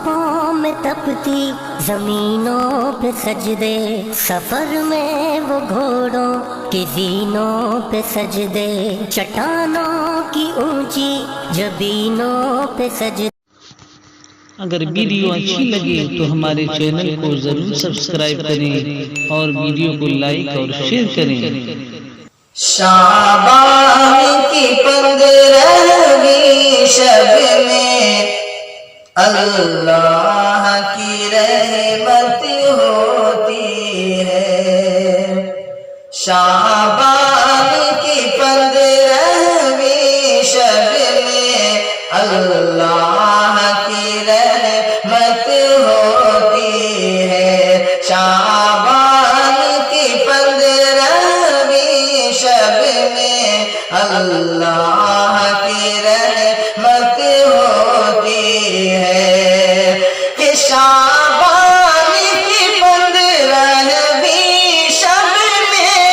آنکھوں میں تپتی زمینوں پہ سجدے، سفر میں وہ گھوڑوں کی زینوں پہ سجدے، چٹانوں کی اونچی جبینوں پہ سجدے۔ اگر ویڈیو اچھی لگے تو ہمارے چینل کو ضرور سبسکرائب کریں اور ویڈیو کو لائک اور شیئر کریں۔ شعبان کی 15ویں شب میں اللہ کی رحمت ہوتی ہے۔ شعبان کی 15ویں شب میں اللہ کی رحمت ہوتی ہے۔ شعبان کی 15ویں شب میں اللہ کی رحمت ہوتی ہے کہ شعبان کی 15ویں شب میں،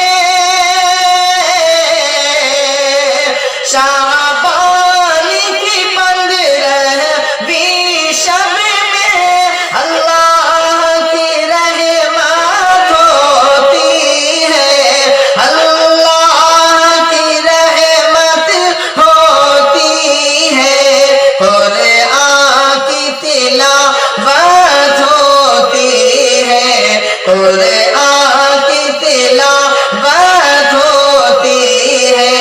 شعبان کی 15ویں شب میں اللہ کی رحمت ہوتی ہے، اللہ کی رحمت ہوتی ہے۔ قرآن کی تلاوت ہوتی ہے، قرآن کی تلاوت ہوتی ہے،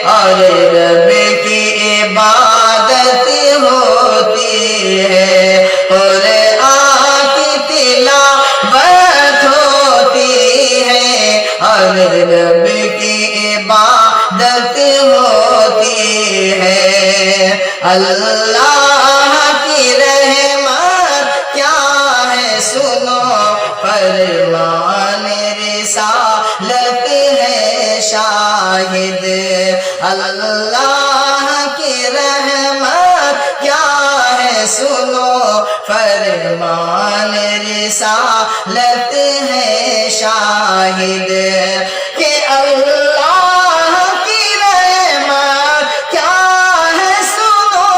اور رب کی عبادت ہوتی ہے۔ قرآن کی تلاوت ہوتی ہے اور رب کی عبادت ہوتی ہے۔ اللہ کی رحمت کیا ہے سنو، فرمان رسالت ہے شاہد۔ اللہ کی رحمت کیا ہے سنو، فرمان رسالت ہے شاہد کہ اللہ کی رحمت کیا ہے سنو،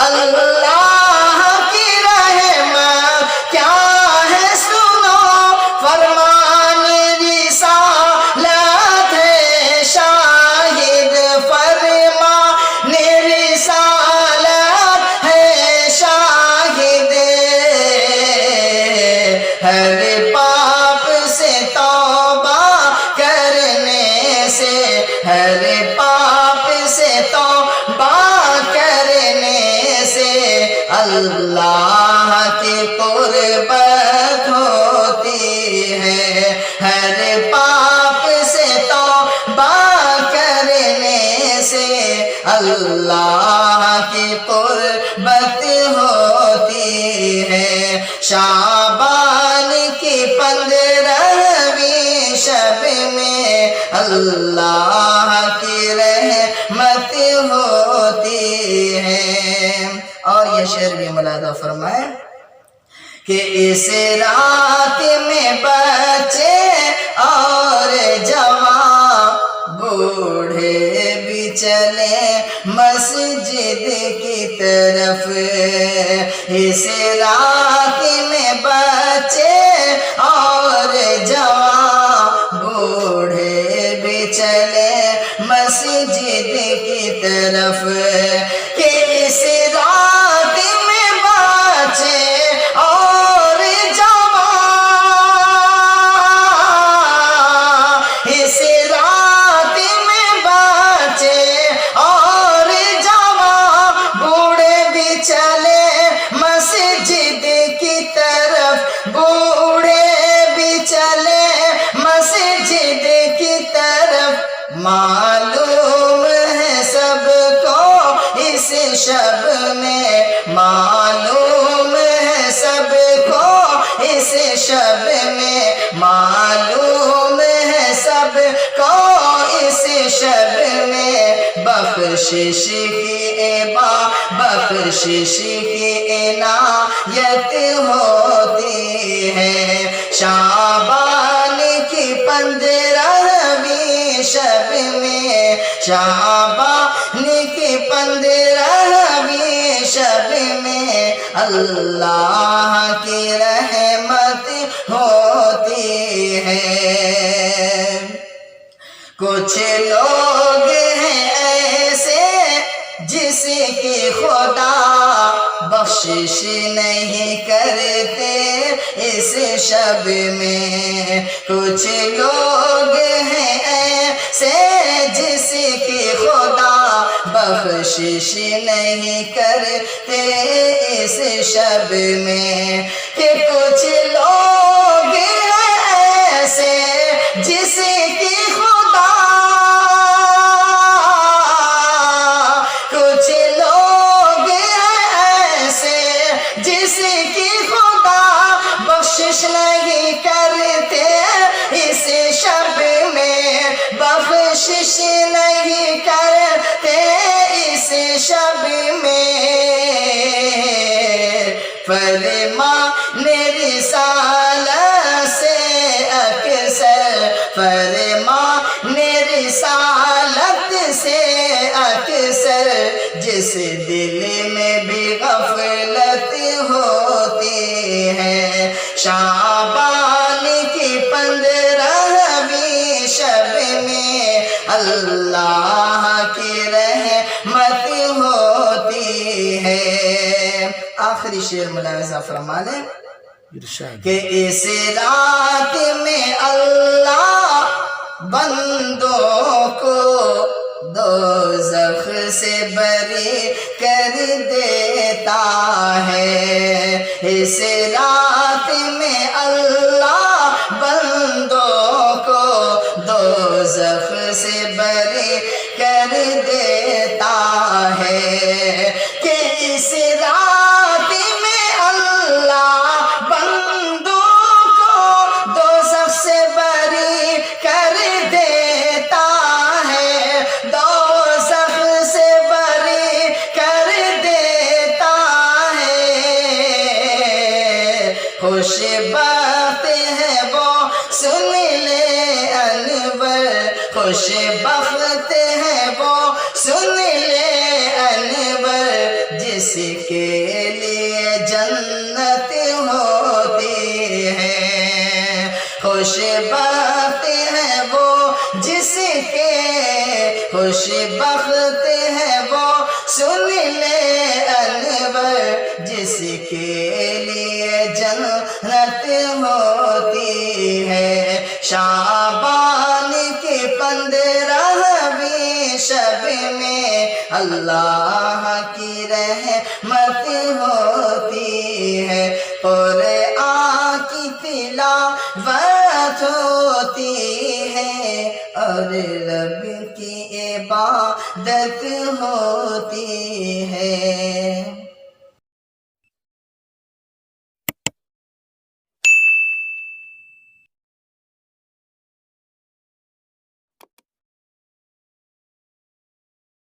اللہ کی رحمت کیا ہے سنو، فرمان رسالت ہے شاہد، فرمان رسالت ہے شاہد۔ ہر پاپ سے توبہ کرنے سے، ہر پاپ سے توبہ کرنے سے اللہ کی قربت ہوتی ہے۔ ہر پاپ سے توبہ کرنے سے اللہ کی قربت ہوتی ہے۔ شعبان کی 15ویں شب میں اللہ کی رحمت ہوتی ہے۔ اور یہ شعر بھی ملاحظہ فرمائیں کہ اس رات میں بچے اور جوان بوڑھے بھی چلے مسجد کی طرف، اس رات میں بچے اور جوان بوڑھے بھی چلے مسجد کی طرف کہ اس رات میں بچے اور جوان، اس رات میں بچے اور جوان بوڑھے بھی چلے مسجد کی طرف، بوڑھے بھی چلے مسجد کی طرف۔ معلوم ہے سب کو اس شب میں، معلوم ہے سب کو اس شب میں، معلوم ہے سب کو اس شب میں بخشش کی بخشش کی عنایت ہوتی ہے۔ شعبان کی 15ویں شب میں، شعبان کی 15 15ویں شب میں اللہ کی رحمت ہوتی ہے۔ کچھ لوگ ہیں ایسے جس کی خدا بخشش نہیں کرتے اس شب میں۔ کچھ لوگ ہیں ایسے جس کی خدا بخشش نہیں کرتے اس شب میں، کہ کچھ لوگ ہیں ایسے جس کی خدا، کچھ لوگ ہیں ایسے جس کی خدا بخشش نہیں کرتے اس شب میں، بخشش نہیں کرتے اس شب میں۔ فرمان رسالت سے اکثر، فرمان رسالت سے اکثر جس دل میں بھی غفلت ہوتی ہے، شعبان کی 15ویں شب میں اللہ کی رحمت ہوتی ہے۔ آخری شعر ملاحظہ فرما لیں کہ اس رات میں اللہ بندوں کو دوزخ سے بری کر دیتا ہے۔ اس رات میں اللہ بندوں کو دوزخ سے بری کر دیتا ہے، کہ اس رات میں اللہ بندوں کو دوزخ سے بری کر دیتا ہے، دوزخ سے بری کر دیتا ہے۔ خوش بخت ہے وہ سن لے انور، خوش بخت ہے وہ سن لے انور، جس کے لیے جنت ہوتی ہے۔ خوش بخت ہے وہ جس کے، خوش بخت ہے وہ سن لے انور، جس کے لیے جنت ہوتی ہے۔ شعبان کی 15ویں شب میں اللہ کی رحمت ہوتی ہے، قرآن کی تلاوت ہوتی ہے، اور رب کی عبادت ہوتی ہے۔